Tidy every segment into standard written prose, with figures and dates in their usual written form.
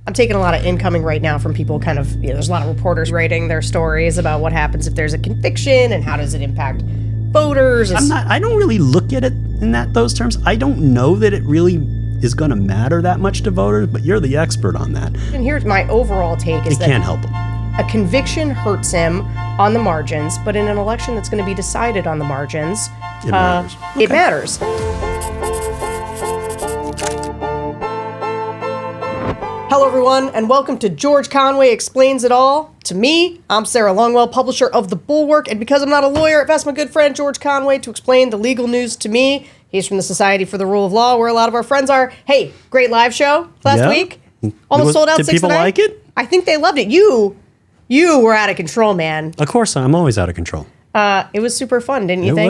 I'm taking a lot of incoming right now from people kind of, there's a lot of reporters writing their stories about what happens if there's a conviction and how does it impact voters. I don't really look at it in those terms. I don't know that it really is going to matter that much to voters, but you're the expert on that. And here's my overall take is it can't help him. A conviction hurts him on the margins, but in an election that's going to be decided on the margins, it matters. Okay. It matters. Hello, everyone, and welcome to George Conway Explains It All. To me, I'm Sarah Longwell, publisher of The Bulwark, and because I'm not a lawyer, I've asked my good friend George Conway to explain the legal news to me. He's from the Society for the Rule of Law, where a lot of our friends are. Hey, great live show last week. Almost sold out. Did people like it? I think they loved it. You were out of control, man. Of course, I'm always out of control. It was super fun, didn't you think? It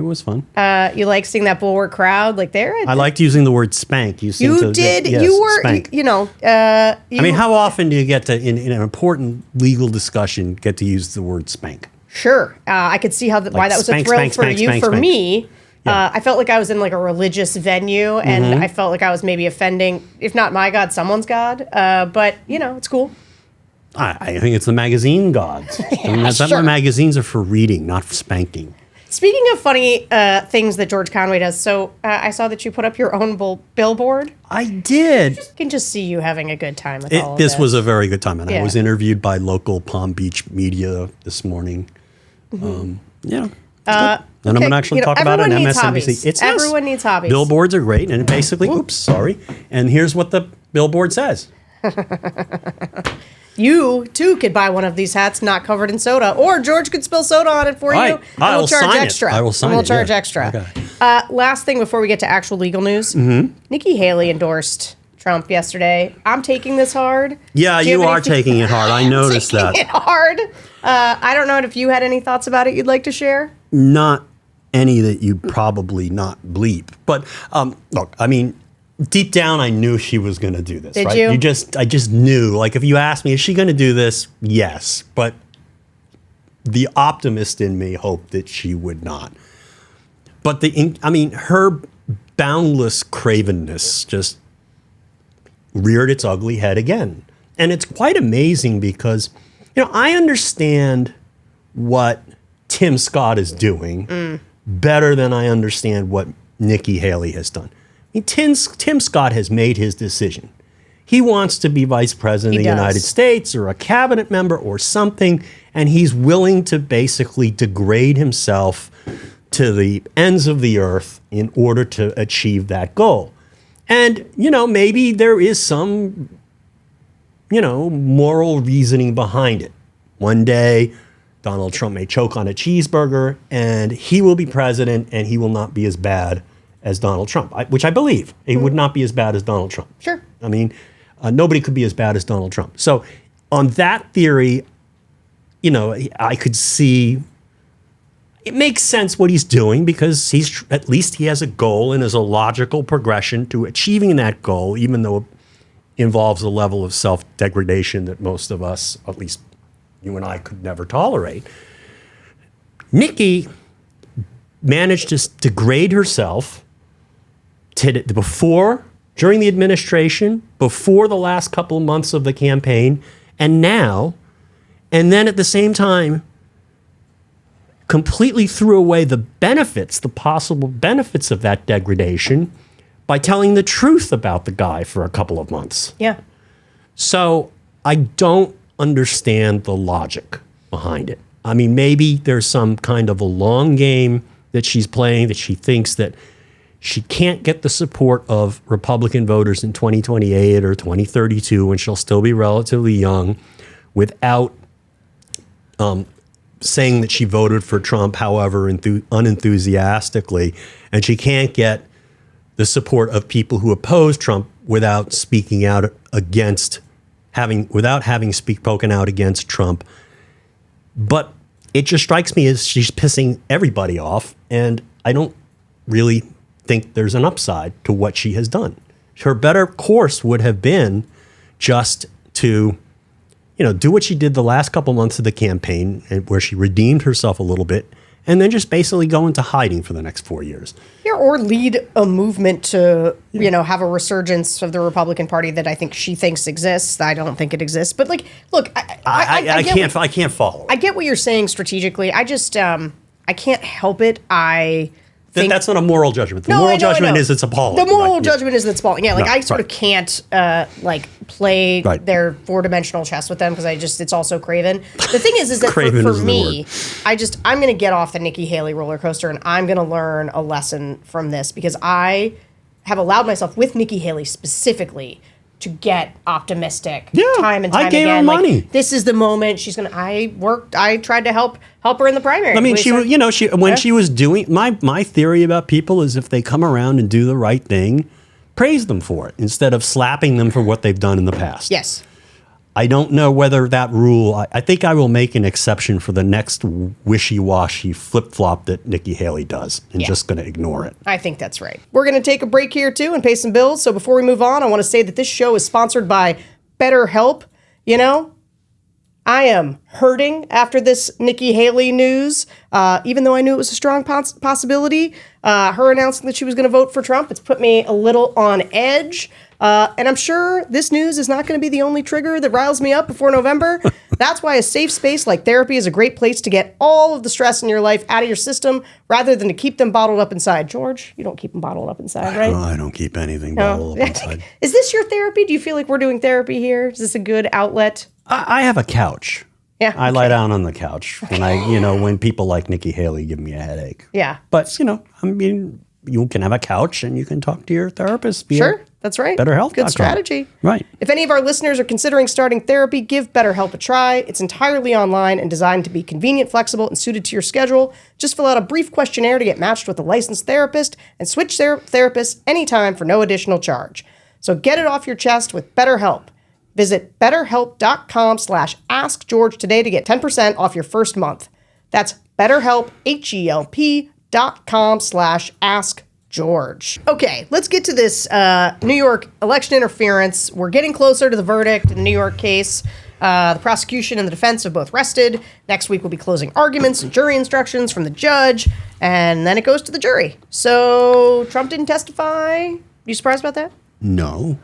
was fun. You like seeing that Bulwark crowd like there? I liked using the word spank. You did. Yes, you were, spank. I mean, how often do you get to, in an important legal discussion, get to use the word spank? Sure. I could see why that was a thrill for you. For me, I felt like I was in like a religious venue, and I felt like I was maybe offending, if not my God, someone's God. But, it's cool. I think it's the magazine gods. Sure. Magazines are for reading, not for spanking. Speaking of funny things that George Conway does, so I saw that you put up your own billboard. I did. I can just see you having a good time with all of this. This was a very good time, and I was interviewed by local Palm Beach media this morning. And I'm going to actually talk about it on MSNBC. Everyone needs hobbies. Billboards are great, and basically, and here's what the billboard says. You, too, could buy one of these hats not covered in soda, or George could spill soda on it for you, and we'll charge extra. I will sign it. We'll charge extra. Okay. Last thing before we get to actual legal news, Nikki Haley endorsed Trump yesterday. I'm taking this hard. Yeah, you are taking it hard. I noticed that. Taking it hard. I don't know if you had any thoughts about it you'd like to share. Not any that you probably not bleep. But look, I mean, deep down, I knew she was going to do this. Did you? I just knew. Like, if you asked me, is she going to do this? Yes. But the optimist in me hoped that she would not. But her boundless cravenness just reared its ugly head again. And it's quite amazing because, I understand what Tim Scott is doing better than I understand what Nikki Haley has done. Tim Scott has made his decision. He wants to be vice president of the United States or a cabinet member or something, and he's willing to basically degrade himself to the ends of the earth in order to achieve that goal. And, maybe there is some, moral reasoning behind it. One day, Donald Trump may choke on a cheeseburger, and he will be president, and he will not be as bad as Donald Trump, which I believe. He would not be as bad as Donald Trump. Sure. I mean, nobody could be as bad as Donald Trump. So on that theory, I could see it makes sense what he's doing because at least he has a goal and is a logical progression to achieving that goal, even though it involves a level of self-degradation that most of us, at least you and I, could never tolerate. Nikki managed to degrade herself during the administration, before the last couple of months of the campaign, and now, and then at the same time, completely threw away the possible benefits of that degradation by telling the truth about the guy for a couple of months. Yeah. So I don't understand the logic behind it. I mean, maybe there's some kind of a long game that she's playing, that she thinks that she can't get the support of Republican voters in 2028 or 2032 when she'll still be relatively young without saying that she voted for Trump, however unenthusiastically, and she can't get the support of people who oppose Trump without speaking out without having spoken out against Trump. But it just strikes me as she's pissing everybody off, and I don't really think there's an upside to what she has done. Her better course would have been just to, do what she did the last couple months of the campaign, and where she redeemed herself a little bit, and then just basically go into hiding for the next 4 years. Yeah, or lead a movement to, have a resurgence of the Republican Party that I think she thinks exists. I don't think it exists. But, like, look, I can't follow. I get what you're saying strategically. I just, I can't help it. I think that's not a moral judgment. The moral judgment is it's appalling. The moral judgment is it's appalling. Yeah, like, I sort of right. can't, play Right. their four-dimensional chess with them because it's all so Craven. The thing is that Craven for is the me, word. I'm going to get off the Nikki Haley roller coaster and I'm going to learn a lesson from this because I have allowed myself with Nikki Haley specifically to get optimistic time and time I gave again. her money. Like, this is the moment she's going to, I tried to help her in the primary. I mean, she was doing, my theory about people is if they come around and do the right thing, praise them for it instead of slapping them for what they've done in the past. Yes. I don't know whether that rule, I think I will make an exception for the next wishy-washy flip-flop that Nikki Haley does and just going to ignore it. I think that's right. We're going to take a break here, too, and pay some bills. So before we move on, I want to say that this show is sponsored by BetterHelp. I am hurting after this Nikki Haley news, even though I knew it was a strong possibility. Her announcing that she was going to vote for Trump, it's put me a little on edge. And I'm sure this news is not going to be the only trigger that riles me up before November. That's why a safe space like therapy is a great place to get all of the stress in your life out of your system rather than to keep them bottled up inside. George, you don't keep them bottled up inside, right? No, I don't keep anything bottled up inside. Is this your therapy? Do you feel like we're doing therapy here? Is this a good outlet? I have a couch. Yeah. I lie down on the couch when when people like Nikki Haley give me a headache. Yeah. But, you can have a couch and you can talk to your therapist. Sure, that's right. BetterHelp.com. Good strategy. Right. If any of our listeners are considering starting therapy, give BetterHelp a try. It's entirely online and designed to be convenient, flexible, and suited to your schedule. Just fill out a brief questionnaire to get matched with a licensed therapist and switch therapists anytime for no additional charge. So get it off your chest with BetterHelp. Visit BetterHelp.com/AskGeorge today to get 10% off your first month. That's BetterHelp, HELP.com/AskGeorge. Okay, let's get to this New York election interference. We're getting closer to the verdict in the New York case. The prosecution and the defense have both rested. Next week will be closing arguments and jury instructions from the judge, and then it goes to the jury. So Trump didn't testify. You surprised about that? No.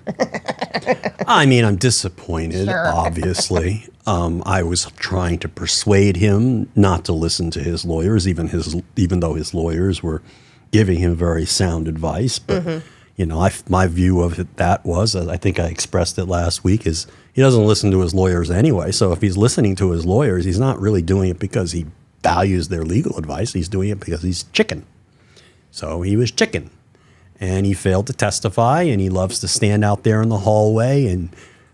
I mean, I'm disappointed, Sure. obviously. I was trying to persuade him not to listen to his lawyers, even though his lawyers were giving him very sound advice. But, my view of that was, I think I expressed it last week, is he doesn't listen to his lawyers anyway. So if he's listening to his lawyers, he's not really doing it because he values their legal advice. He's doing it because he's chicken. So he was chicken. And he failed to testify, and he loves to stand out there in the hallway and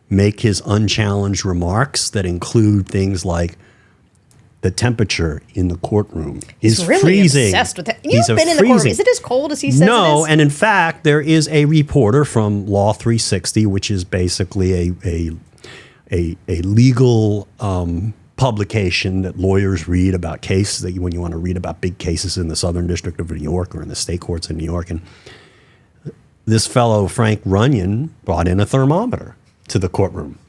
make his unchallenged remarks that include things like the temperature in the courtroom is really freezing. Obsessed with that. You've been in the courtroom. Is it as cold as he says it is? No, and in fact, there is a reporter from Law 360, which is basically a legal publication that lawyers read about cases when you want to read about big cases in the Southern District of New York or in the state courts in New York. And this fellow, Frank Runyon, brought in a thermometer to the courtroom.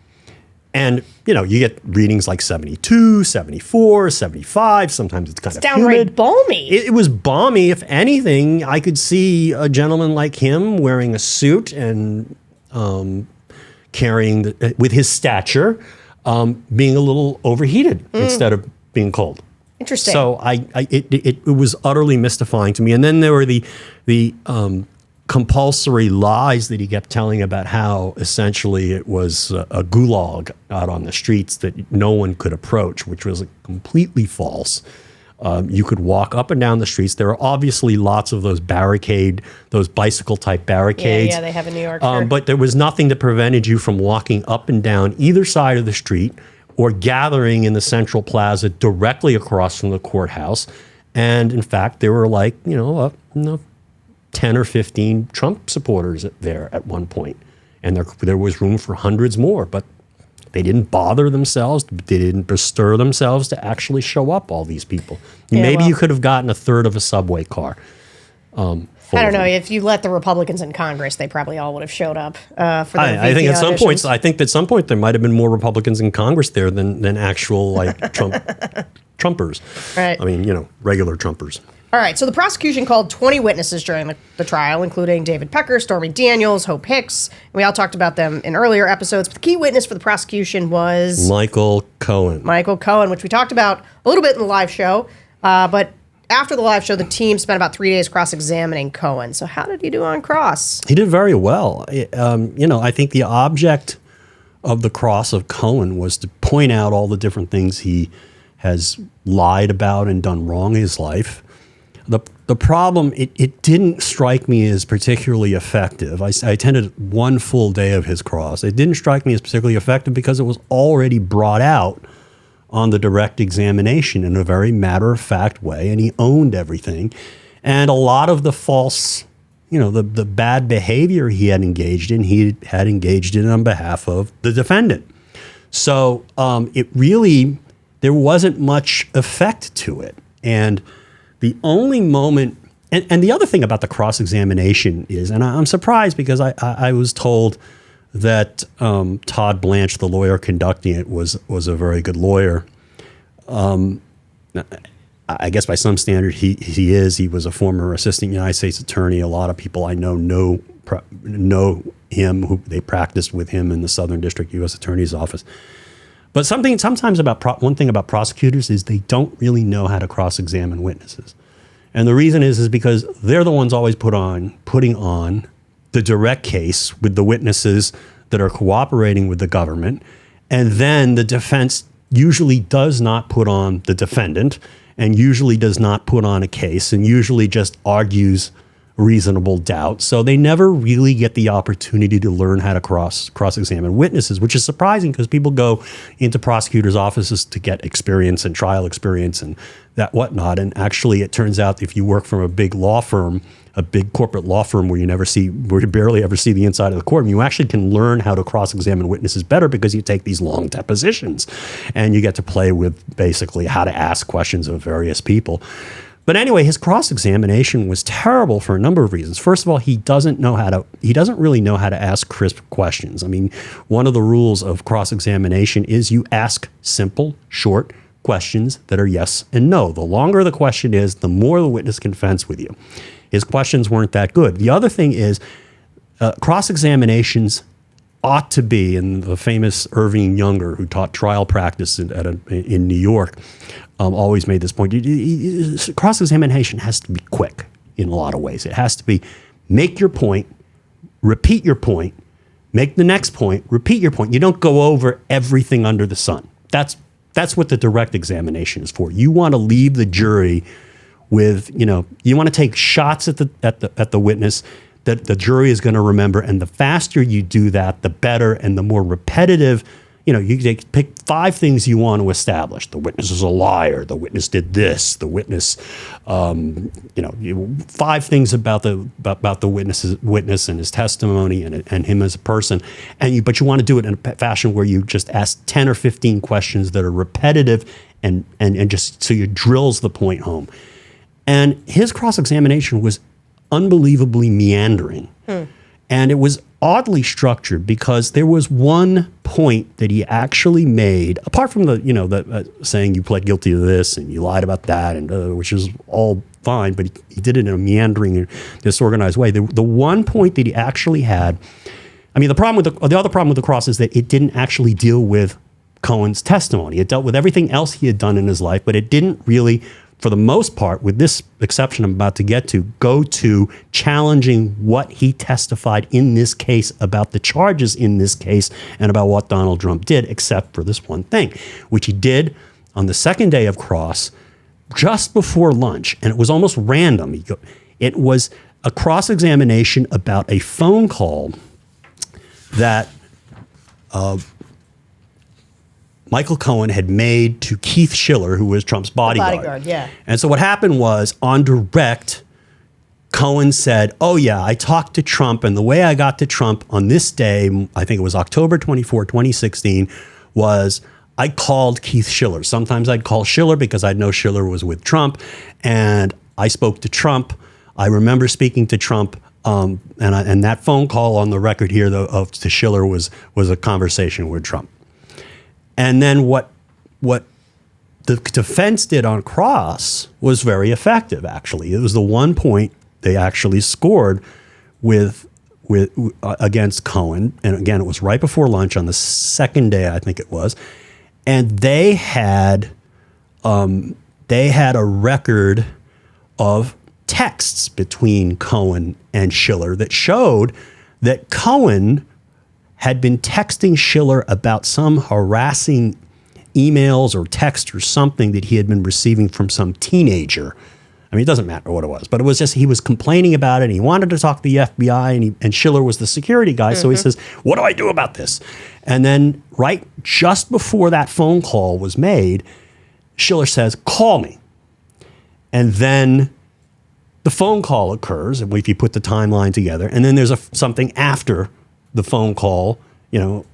And, you get readings like 72, 74, 75. Sometimes it's kind of downright humid. balmy. It was balmy. If anything, I could see a gentleman like him wearing a suit and carrying, with his stature, being a little overheated instead of being cold. Interesting. So it was utterly mystifying to me. And then there were the compulsory lies that he kept telling about how essentially it was a gulag out on the streets that no one could approach, which was completely false. You could walk up and down the streets. There are obviously lots of those bicycle type barricades. Yeah, they have in New York. Sure. But there was nothing that prevented you from walking up and down either side of the street or gathering in the central plaza directly across from the courthouse. And in fact, there were 10 or 15 Trump supporters there at one point. And there was room for hundreds more, but they didn't bother themselves. They didn't bestir themselves to actually show up, all these people. Maybe you could have gotten a third of a subway car. I don't know. If you let the Republicans in Congress, they probably all would have showed up for the I think at some auditions. points, there might have been more Republicans in Congress there than actual Trump Trumpers. Right. I mean, regular Trumpers. All right, so the prosecution called 20 witnesses during the trial, including David Pecker, Stormy Daniels, Hope Hicks. And we all talked about them in earlier episodes, but the key witness for the prosecution was Michael Cohen. Michael Cohen, which we talked about a little bit in the live show. But after the live show, the team spent about 3 days cross-examining Cohen. So how did he do on cross? He did very well. I think the object of the cross of Cohen was to point out all the different things he has lied about and done wrong in his life. The problem, it didn't strike me as particularly effective. I attended one full day of his cross. It didn't strike me as particularly effective because it was already brought out on the direct examination in a very matter-of-fact way, and he owned everything. And a lot of the false, the bad behavior he had engaged in on behalf of the defendant. So there wasn't much effect to it. And the only moment, and the other thing about the cross-examination is, and I'm surprised because I was told that Todd Blanche, the lawyer conducting it, was a very good lawyer. I guess by some standard he is. He was a former assistant United States attorney. A lot of people I know him. They practiced with him in the Southern District U.S. Attorney's Office. But one thing about prosecutors is they don't really know how to cross-examine witnesses. And the reason is because they're the ones always putting on the direct case with the witnesses that are cooperating with the government. And then the defense usually does not put on the defendant and usually does not put on a case and usually just argues reasonable doubt. So they never really get the opportunity to learn how to cross-examine witnesses, which is surprising because people go into prosecutors' offices to get experience and trial experience and that whatnot. And actually, it turns out if you work from a big law firm, a big corporate law firm where you barely ever see the inside of the courtroom, you actually can learn how to cross-examine witnesses better because you take these long depositions and you get to play with basically how to ask questions of various people. But anyway, his cross-examination was terrible for a number of reasons. First of all, he doesn't really know how to ask crisp questions. I mean, one of the rules of cross-examination is you ask simple, short questions that are yes and no. The longer the question is, the more the witness can fence with you. His questions weren't that good. The other thing is cross-examinations ought to be, and the famous Irving Younger, who taught trial practice in New York, always made this point. Cross-examination has to be quick in a lot of ways. It has to be make your point, repeat your point, make the next point, repeat your point. You don't go over everything under the sun. That's what the direct examination is for. You want to leave the jury with, you want to take shots at the witness that the jury is going to remember. And the faster you do that, the better and the more repetitive. You pick 5 things you want to establish. The witness is a liar. The witness did this. The witness, 5 things about the witness and his testimony and him as a person. But you want to do it in a fashion where you just ask 10 or 15 questions that are repetitive and just so you drills the point home. And his cross-examination was unbelievably meandering. And it was oddly structured because there was one point that he actually made, apart from the saying you pled guilty to this and you lied about that, and which is all fine, but he did it in a meandering and disorganized way. The one point that he actually had, the other problem with the cross is that it didn't actually deal with Cohen's testimony. It dealt with everything else he had done in his life, but it didn't really, for the most part, with this exception I'm about to get to, go to challenging what he testified in this case about the charges in this case and about what Donald Trump did, except for this one thing, which he did on the second day of cross just before lunch. And it was almost random. It was a cross-examination about a phone call that Michael Cohen had made to Keith Schiller, who was Trump's bodyguard. Bodyguard, yeah. And so what happened was, on direct, Cohen said, oh yeah, I talked to Trump, and the way I got to Trump on this day, I think it was October 24, 2016, was I called Keith Schiller. Sometimes I'd call Schiller because I'd know Schiller was with Trump, and I spoke to Trump. I remember speaking to Trump, and that phone call on the record here to Schiller was a conversation with Trump. And then what the defense did on cross was very effective, actually. It was the one point they actually scored with against Cohen. And again, it was right before lunch on the second day, I think it was. And they had a record of texts between Cohen and Schiller that showed that Cohen had been texting Schiller about some harassing emails or text or something that he had been receiving from some teenager. I mean, it doesn't matter what it was, but it was just he was complaining about it. And he wanted to talk to the FBI, and Schiller was the security guy. So he says, "What do I do about this?" And then right just before that phone call was made, Schiller says, "Call me." And then the phone call occurs, and if you put the timeline together, and then there's something after the phone call,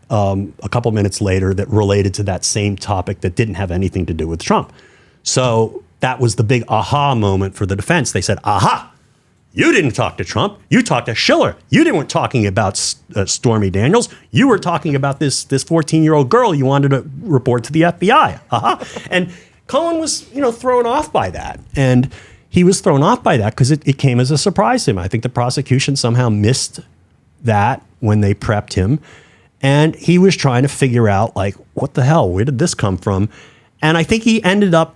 a couple minutes later that related to that same topic that didn't have anything to do with Trump. So that was the big aha moment for the defense. They said, aha, you didn't talk to Trump. You talked to Schiller. You weren't talking about Stormy Daniels. You were talking about this 14-year-old girl you wanted to report to the FBI. Aha. And Cohen was, thrown off by that. And he was thrown off by that because it came as a surprise to him. I think the prosecution somehow missed that when they prepped him. And he was trying to figure out, what the hell? Where did this come from? And I think he ended up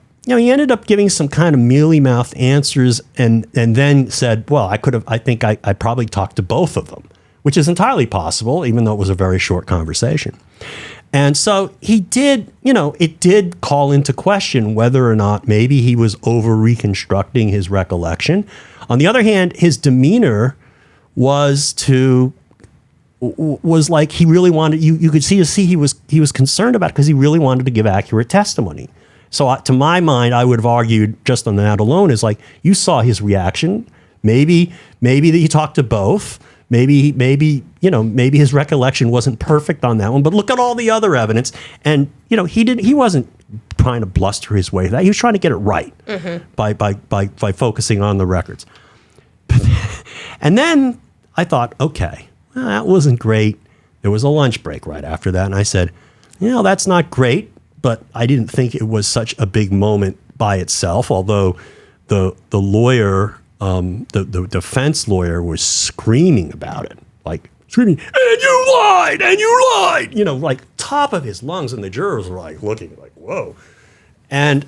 giving some kind of mealy-mouthed answers and then said, well, I probably talked to both of them, which is entirely possible, even though it was a very short conversation. And so he did, it did call into question whether or not maybe he was over-reconstructing his recollection. On the other hand, his demeanor was like he really wanted, you could see he was concerned about it because he really wanted to give accurate testimony. So to my mind, I would have argued just on that alone is you saw his reaction. Maybe that he talked to both. Maybe his recollection wasn't perfect on that one, but look at all the other evidence. And, he wasn't trying to bluster his way. He was trying to get it right by focusing on the records. And then I thought, okay, well, that wasn't great. There was a lunch break right after that. And I said, that's not great, but I didn't think it was such a big moment by itself, although the lawyer, the defense lawyer was screaming about it, screaming, and you lied, top of his lungs. And the jurors were looking whoa. And,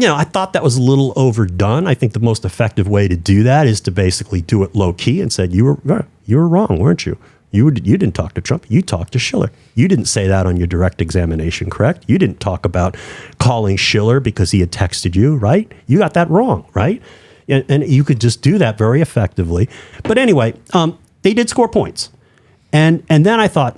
I thought that was a little overdone. I think the most effective way to do that is to basically do it low key and said, you were wrong, weren't you? You didn't talk to Trump. You talked to Schiller. You didn't say that on your direct examination, correct? You didn't talk about calling Schiller because he had texted you, right? You got that wrong, right? And you could just do that very effectively. But anyway, they did score points. And then I thought,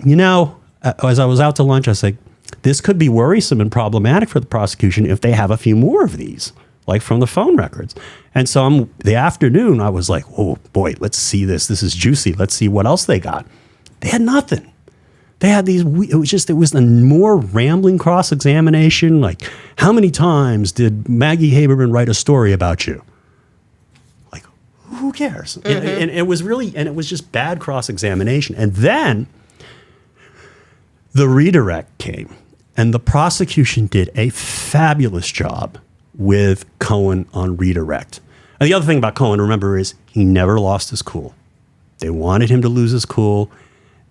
as I was out to lunch, I said, this could be worrisome and problematic for the prosecution if they have a few more of these, from the phone records. And so the afternoon, I was like, oh boy, let's see this. This is juicy. Let's see what else they got. They had nothing. They had these, it was a more rambling cross-examination. How many times did Maggie Haberman write a story about you? Who cares? And it was really, and it was just bad cross-examination. And then the redirect came, and the prosecution did a fabulous job with Cohen on redirect. And the other thing about Cohen, remember, is he never lost his cool. They wanted him to lose his cool.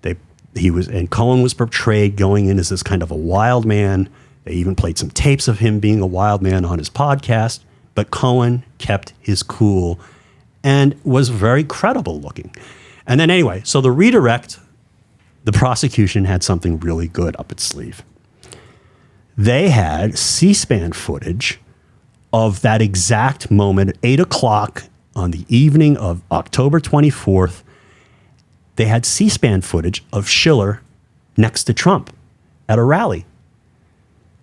And Cohen was portrayed going in as this kind of a wild man. They even played some tapes of him being a wild man on his podcast. But Cohen kept his cool and was very credible looking. And then anyway, so the redirect, the prosecution had something really good up its sleeve. They had C-SPAN footage of that exact moment at 8 o'clock on the evening of October 24th. They had C-SPAN footage of Schiller next to Trump at a rally,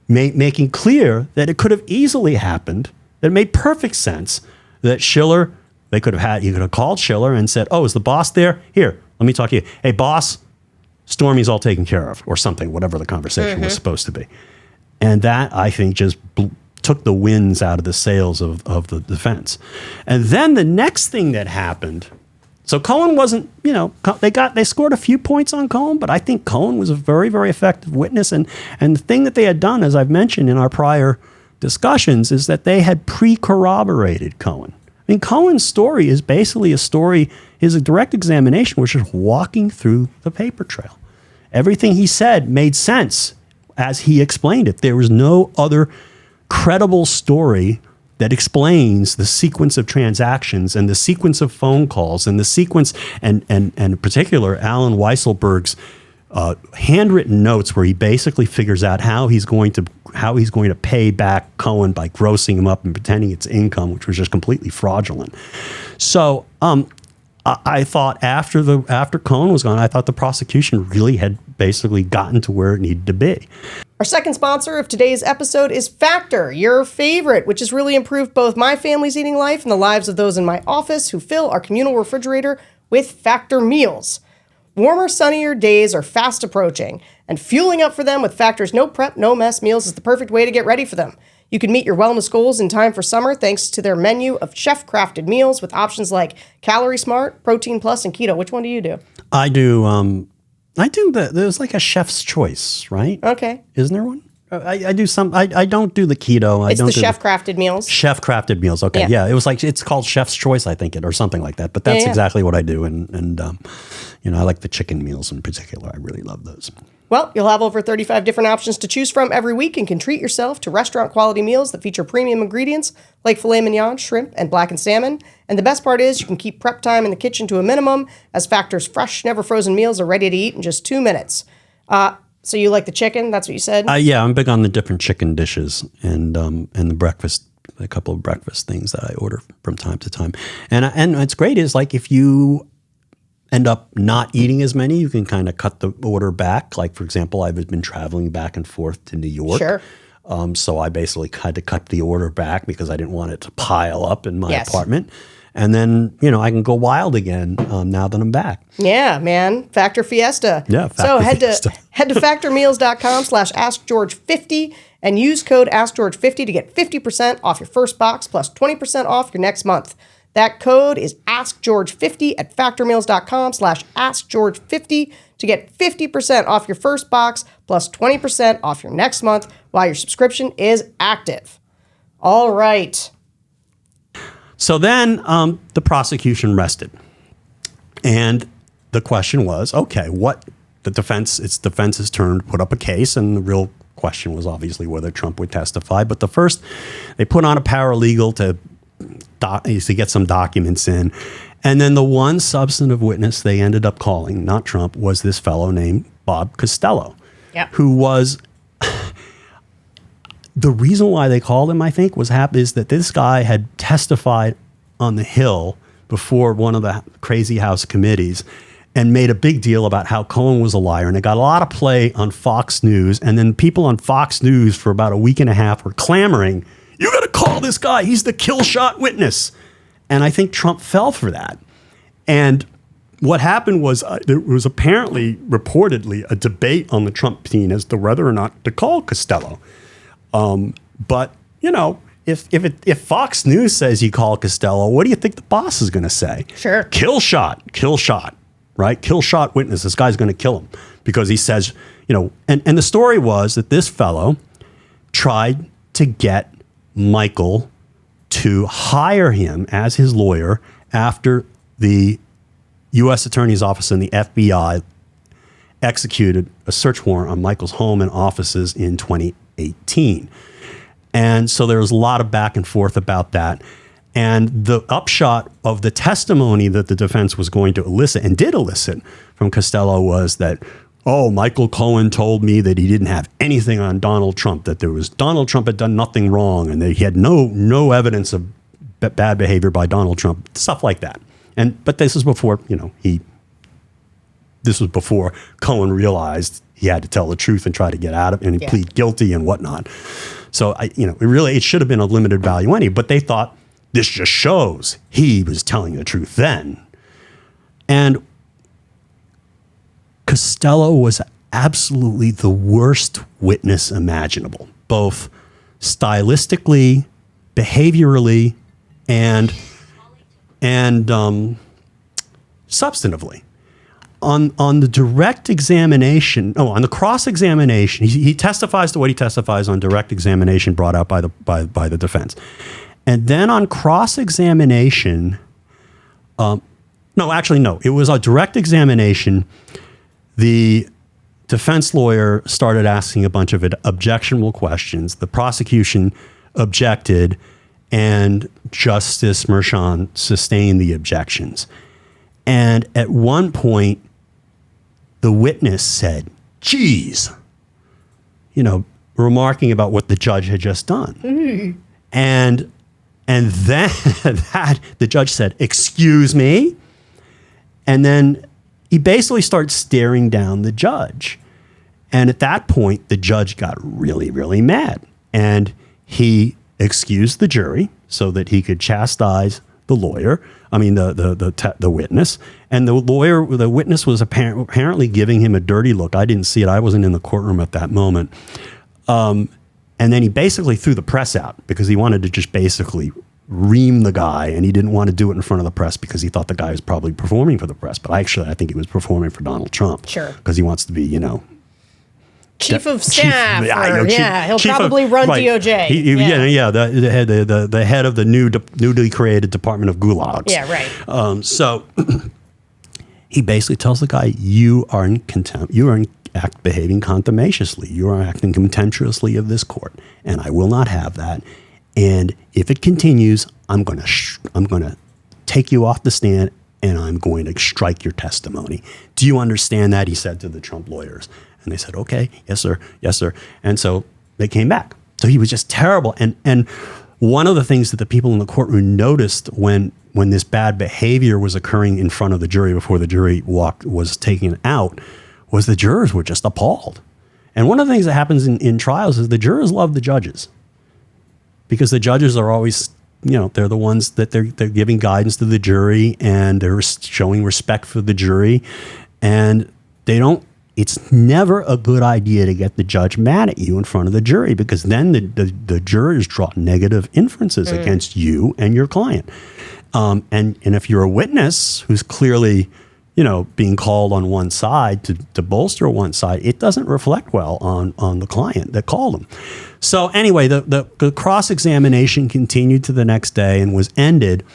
making clear that it could have easily happened, that it made perfect sense that Schiller, you could have called Schiller and said, oh, is the boss there? Here, let me talk to you. Hey, boss, Stormy's all taken care of, or something, whatever the conversation was supposed to be. And that, I think, just took the winds out of the sails of the defense. And then the next thing that happened, so Cohen wasn't, they scored a few points on Cohen, but I think Cohen was a very, very effective witness. And the thing that they had done, as I've mentioned in our prior discussions is that they had pre-corroborated Cohen. I mean, Cohen's story is basically a story, is a direct examination, which is walking through the paper trail. Everything he said made sense as he explained it. There was no other credible story that explains the sequence of transactions and the sequence of phone calls and the sequence, and in particular, Alan Weisselberg's handwritten notes where he basically figures out how he's going to pay back Cohen by grossing him up and pretending it's income, which was just completely fraudulent. So I thought after Cohen was gone, I thought the prosecution really had basically gotten to where it needed to be. Our second sponsor of today's episode is Factor, your favorite, which has really improved both my family's eating life and the lives of those in my office who fill our communal refrigerator with Factor meals. Warmer, sunnier days are fast approaching, and fueling up for them with Factor's no prep, no mess meals is the perfect way to get ready for them. You can meet your wellness goals in time for summer thanks to their menu of chef-crafted meals with options like Calorie Smart, Protein Plus, and Keto. Which one do you do? I do there's like a chef's choice, right? Okay. Isn't there one? I do some. I don't do the keto. It's the chef-crafted meals. Chef-crafted meals. Okay, yeah. It was like it's called Chef's Choice, I think, or something like that. But that's exactly what I do, and I like the chicken meals in particular. I really love those. Well, you'll have over 35 different options to choose from every week and can treat yourself to restaurant-quality meals that feature premium ingredients like filet mignon, shrimp, and blackened salmon. And the best part is you can keep prep time in the kitchen to a minimum, as Factor's fresh, never-frozen meals are ready to eat in just 2 minutes. So you like the chicken? That's what you said? Yeah, I'm big on the different chicken dishes and the breakfast, a couple of breakfast things that I order from time to time. And what's great is like if you end up not eating as many, you can kind of cut the order back. Like, for example, I've been traveling back and forth to New York. Sure. So I basically had to cut the order back because I didn't want it to pile up in my apartment. And then, I can go wild again now that I'm back. Yeah, man. Factor Fiesta. Yeah, Factor So Fiesta. head to factormeals.com/AskGeorge50 and use code AskGeorge50 to get 50% off your first box plus 20% off your next month. That code is AskGeorge50 at factormeals.com/AskGeorge50 to get 50% off your first box plus 20% off your next month while your subscription is active. All right. So then the prosecution rested. And the question was, okay, it's defense's turn to put up a case, and the real question was obviously whether Trump would testify. But they put on a paralegal to get some documents in. And then the one substantive witness they ended up calling, not Trump, was this fellow named Bob Costello, who was... The reason why they called him, I think, is that this guy had testified on the Hill before one of the Crazy House committees and made a big deal about how Cohen was a liar. And it got a lot of play on Fox News. And then people on Fox News for about a week and a half were clamoring, "You got to call this guy. He's the kill shot witness." And I think Trump fell for that. And what happened was there was reportedly a debate on the Trump team as to whether or not to call Costello. But if Fox News says you call Costello, what do you think the boss is going to say? Sure. Kill shot, right? Kill shot witness. This guy's going to kill him because he says, and the story was that this fellow tried to get Michael to hire him as his lawyer after the U.S. Attorney's Office and the FBI executed a search warrant on Michael's home and offices in 2018. And so there was a lot of back and forth about that. And the upshot of the testimony that the defense was going to elicit and did elicit from Costello was that, Michael Cohen told me that he didn't have anything on Donald Trump, that Donald Trump had done nothing wrong, and that he had no evidence of bad behavior by Donald Trump, stuff like that. But this was before, this was before Cohen realized he had to tell the truth and try to get out of it and plead guilty and whatnot. So it should have been a limited value anyway, but they thought this just shows he was telling the truth then. And Costello was absolutely the worst witness imaginable, both stylistically, behaviorally, and substantively. on the direct examination, on the cross-examination, he testifies to what he testifies on direct examination brought out by the defense. And then on cross-examination, no, it was a direct examination. The defense lawyer started asking a bunch of objectionable questions. The prosecution objected, and Justice Mershon sustained the objections. And at one point, the witness said, geez, remarking about what the judge had just done. Mm-hmm. And then the judge said, excuse me? And then he basically starts staring down the judge. And at that point, the judge got really, really mad. And he excused the jury so that he could chastise the witness. And the witness was apparently giving him a dirty look. I didn't see it. I wasn't in the courtroom at that moment. And then he basically threw the press out because he wanted to just basically ream the guy, and he didn't want to do it in front of the press because he thought the guy was probably performing for the press. But I think he was performing for Donald Trump. Sure. Because he wants to be, Chief of staff. He'll probably run right. DOJ. The head of the newly created Department of Gulags. Yeah, right. So he basically tells the guy, you are in contempt. You are behaving contumaciously. You are acting contemptuously of this court, and I will not have that. And if it continues, I'm going to take you off the stand, and I'm going to strike your testimony. Do you understand that? He said to the Trump lawyers. And they said, okay, yes, sir, yes, sir. And so they came back. So he was just terrible. And one of the things that the people in the courtroom noticed when this bad behavior was occurring in front of the jury before the jury was taken out was the jurors were just appalled. And one of the things that happens in trials is the jurors love the judges because the judges are always, they're the ones that they're giving guidance to the jury, and they're showing respect for the jury, and it's never a good idea to get the judge mad at you in front of the jury, because then the jurors draw negative inferences against you and your client. And if you're a witness who's clearly, being called on one side to bolster one side, it doesn't reflect well on the client that called them. So anyway, the cross-examination continued to the next day and was ended.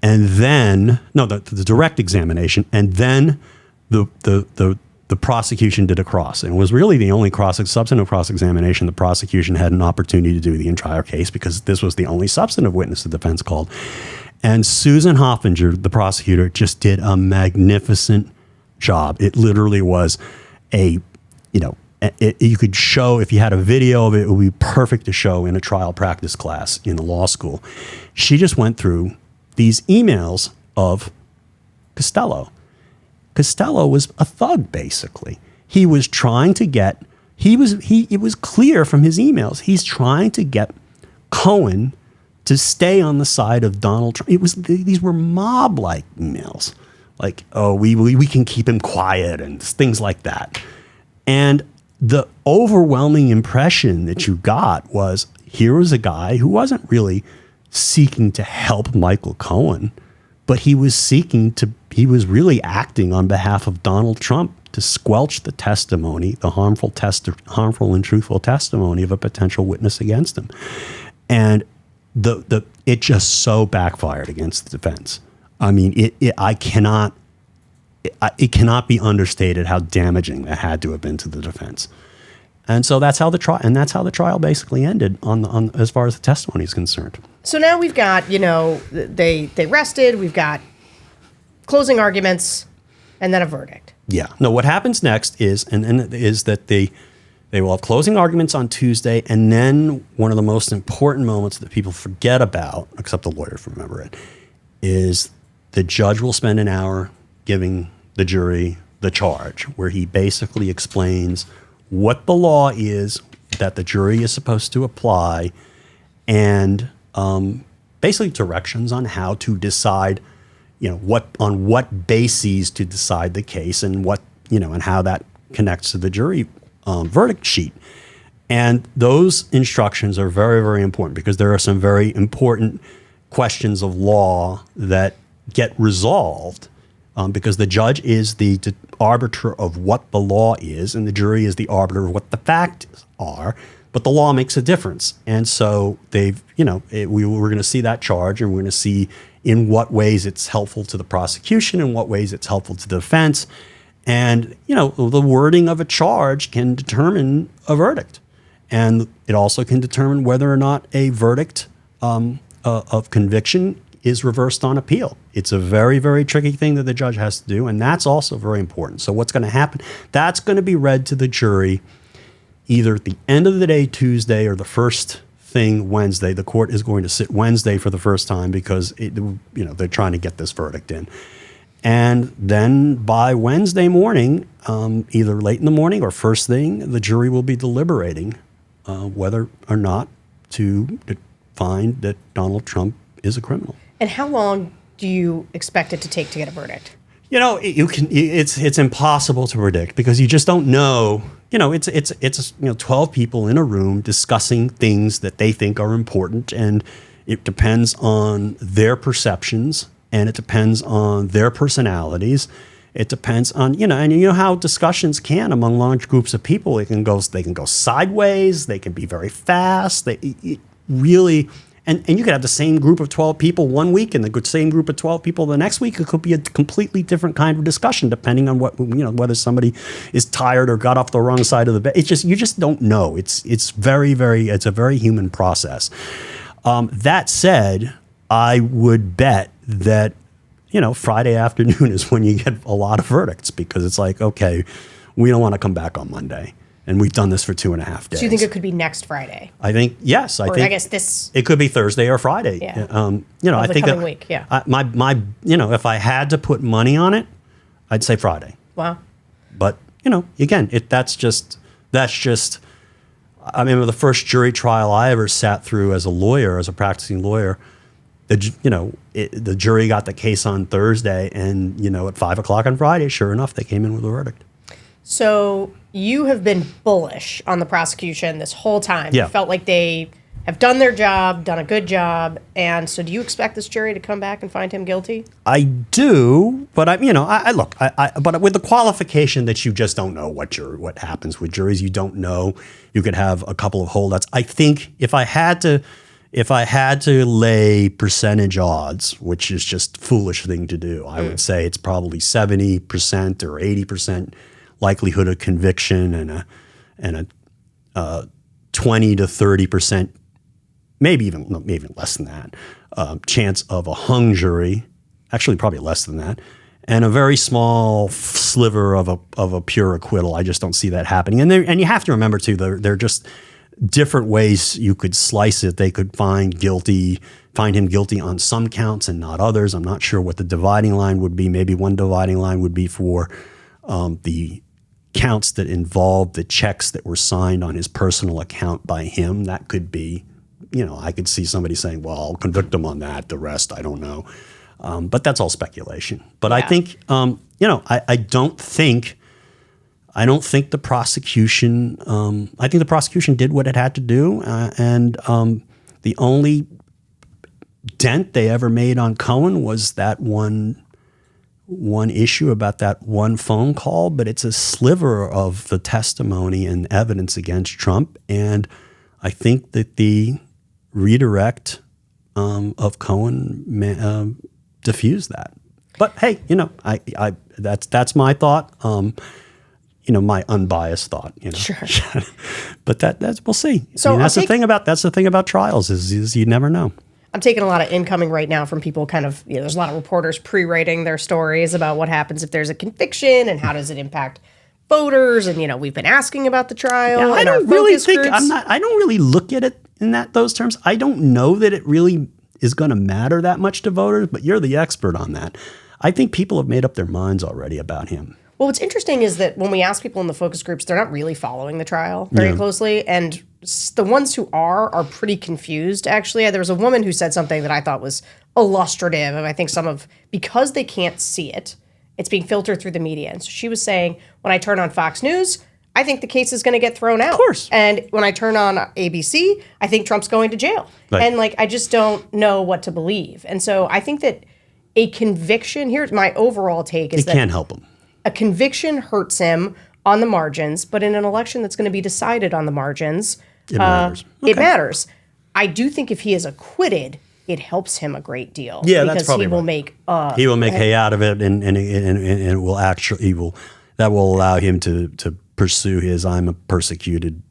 And then, the direct examination, and then the prosecution did a cross. And it was really the only substantive cross-examination the prosecution had an opportunity to do the entire case, because this was the only substantive witness the defense called. And Susan Hoffinger, the prosecutor, just did a magnificent job. It literally was you could show, if you had a video of it, it would be perfect to show in a trial practice class in the law school. She just went through these emails of Costello. Costello was a thug, basically. He was trying to get, it was clear from his emails, he's trying to get Cohen to stay on the side of Donald Trump. These were mob-like emails. Like, oh, we can keep him quiet and things like that. And the overwhelming impression that you got was, here was a guy who wasn't really seeking to help Michael Cohen, but he was really acting on behalf of Donald Trump to squelch the testimony, the harmful and truthful testimony of a potential witness against him. And it just so backfired against the defense. I mean, it cannot be understated how damaging that had to have been to the defense. And so that's how the trial basically ended on as far as the testimony is concerned. So now we've got, they rested, we've got closing arguments, and then a verdict. Yeah. No, what happens next is that they will have closing arguments on Tuesday, and then one of the most important moments that people forget about, except the lawyers remember it, is the judge will spend an hour giving the jury the charge, where he basically explains what the law is that the jury is supposed to apply, and basically directions on how to decide, on what bases to decide the case, and and how that connects to the jury verdict sheet. And those instructions are very, very important, because there are some very important questions of law that get resolved because the judge is the arbiter of what the law is, and the jury is the arbiter of what the facts are. But the law makes a difference. And so we're going to see that charge, and we're going to see in what ways it's helpful to the prosecution, in what ways it's helpful to the defense. And, the wording of a charge can determine a verdict. And it also can determine whether or not a verdict of conviction is reversed on appeal. It's a very, very tricky thing that the judge has to do, and that's also very important. So what's going to happen? That's going to be read to the jury either at the end of the day Tuesday or the first thing Wednesday. The court is going to sit Wednesday for the first time because they're trying to get this verdict in. And then by Wednesday morning, either late in the morning or first thing, the jury will be deliberating whether or not to find that Donald Trump is a criminal. And how long do you expect it to take to get a verdict? It's impossible to predict because you just don't know. It's 12 people in a room discussing things that they think are important, and it depends on their perceptions, and it depends on their personalities. It depends on, and you know how discussions can among large groups of people. They can go sideways. They can be very fast. And you could have the same group of 12 people one week and the same group of 12 people the next week. It could be a completely different kind of discussion depending on whether somebody is tired or got off the wrong side of the bed. You just don't know. It's a very human process. That said, I would bet that, Friday afternoon is when you get a lot of verdicts because it's like, okay, we don't want to come back on Monday. And we've done this for 2.5 days. So you think it could be next Friday? I think, yes. I think it could be Thursday or Friday. Yeah. I think coming week, yeah. If I had to put money on it, I'd say Friday. Wow. But, again, that's just, I remember the first jury trial I ever sat through as a practicing lawyer. The jury got the case on Thursday, and, at 5 o'clock on Friday, sure enough, they came in with a verdict. So you have been bullish on the prosecution this whole time. Yeah. You felt like they have done their job, done a good job. And so do you expect this jury to come back and find him guilty? I do, but but with the qualification that you just don't know what happens with juries. You don't know. You could have a couple of holdouts. I think if I had to lay percentage odds, which is just a foolish thing to do, I would say it's probably 70% or 80% likelihood of conviction and a 20 to 30%, maybe even less than that, chance of a hung jury. Actually, probably less than that, and a very small sliver of a pure acquittal. I just don't see that happening. And you have to remember too, they're just different ways you could slice it. They could find him guilty on some counts and not others. I'm not sure what the dividing line would be. Maybe one dividing line would be for the counts that involved the checks that were signed on his personal account by him. That could be, I could see somebody saying, well, I'll convict him on that. The rest, I don't know. But that's all speculation. But yeah. I think, I don't think the prosecution, I think the prosecution did what it had to do. And the only dent they ever made on Cohen was that one issue about that one phone call, but it's a sliver of the testimony and evidence against Trump. And I think that the redirect of Cohen diffused that. But hey, that's my thought. My unbiased thought. Sure. But that's we'll see. So that's the thing about trials is you never know. I'm taking a lot of incoming right now from people there's a lot of reporters pre-writing their stories about what happens if there's a conviction and how does it impact voters. And, we've been asking about the trial. Yeah, I don't really look at it in those terms. I don't know that it really is going to matter that much to voters, but you're the expert on that. I think people have made up their minds already about him. Well, what's interesting is that when we ask people in the focus groups, they're not really following the trial very closely. And the ones who are pretty confused, actually. There was a woman who said something that I thought was illustrative. And I think because they can't see it, it's being filtered through the media. And so she was saying, when I turn on Fox News, I think the case is going to get thrown out. Of course. And when I turn on ABC, I think Trump's going to jail. Right. And I just don't know what to believe. And so I think that a conviction, here's my overall take is that it can't help him. a conviction hurts him on the margins, but in an election that's going to be decided on the margins, it matters. It matters. I do think if he is acquitted, it helps him a great deal. Yeah, because that's probably he will right. make he will make hay out of it, and it will actually that will allow him to pursue his I'm a persecuted.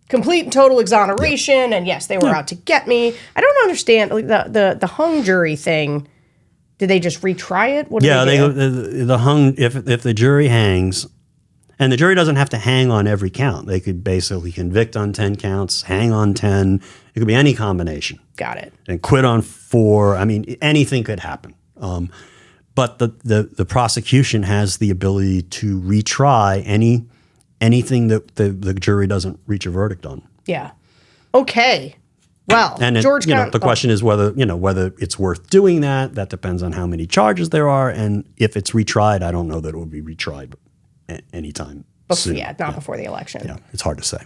Complete and total exoneration, and yes, they were out to get me. I don't understand like, the hung jury thing. Did they just retry it? What did they do? The hung if the jury hangs, and the jury doesn't have to hang on every count. They could basically convict on 10 counts, hang on 10. It could be any combination. Got it. And quit on 4. I mean, anything could happen. But the prosecution has the ability to retry anything that the jury doesn't reach a verdict on. Yeah. Okay. Well, And George, the question is whether it's worth doing that. That depends on how many charges there are, and if it's retried, I don't know that it will be retried anytime soon. Yeah, not before the election. Yeah, it's hard to say.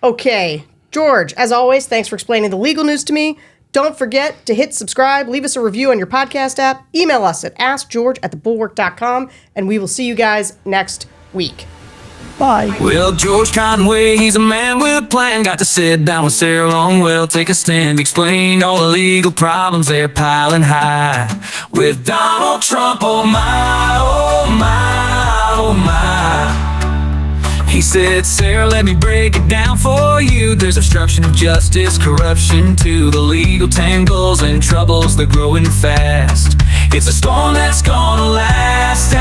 Okay. George, as always, thanks for explaining the legal news to me. Don't forget to hit subscribe, leave us a review on your podcast app, email us at askgeorge@thebulwark.com, and we will see you guys next week. Bye. Well, George Conway, he's a man with a plan. Got to sit down with Sarah Longwell, take a stand, explain all the legal problems they're piling high. With Donald Trump, oh my, oh my, oh my. He said, Sarah, let me break it down for you. There's obstruction of justice, corruption too, the legal tangles and troubles, they're growing fast. It's a storm that's gonna last.